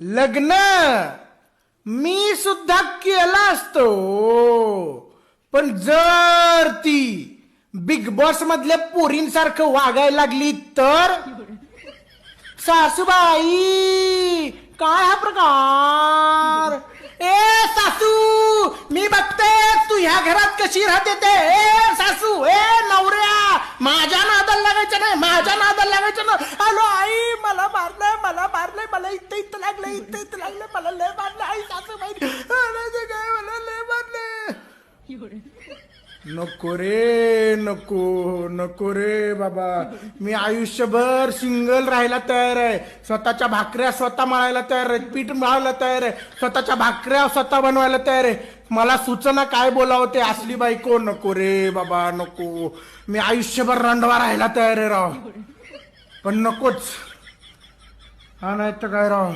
लग्न मी सुद्धा केलं असतो, पण जर ती बिग बॉस मधल्या पोरींसारखं वागायला लागली तर सासूबाई काय हा प्रकार? ए सासू, मी बघते तू ह्या घरात कशी राहते ते. ए सासू, ए नवऱ्या, माझ्या नादाला लागायचं नाही, माझ्या नादाला लागायचं ना. हॅलो आई, मला मारलंय, मला इथं लागलं, मला लय मारलं आई, सासूबाई काय मला लय मारले. नको रे, नको रे बाबा. मी आयुष्यभर सिंगल राहायला तयार आहे. स्वतःच्या भाकऱ्या स्वतः मळायला तयार आहे, पीठ मळायला तयार आहे, स्वतःच्या भाकऱ्या स्वतः बनवायला तयार आहे. मला सूचना काय बोलावं ते असली बायको नको रे बाबा, नको. मी आयुष्यभर रंडवा राहायला तयार आहे राव, पण नकोच. हा नाही तर काय राव.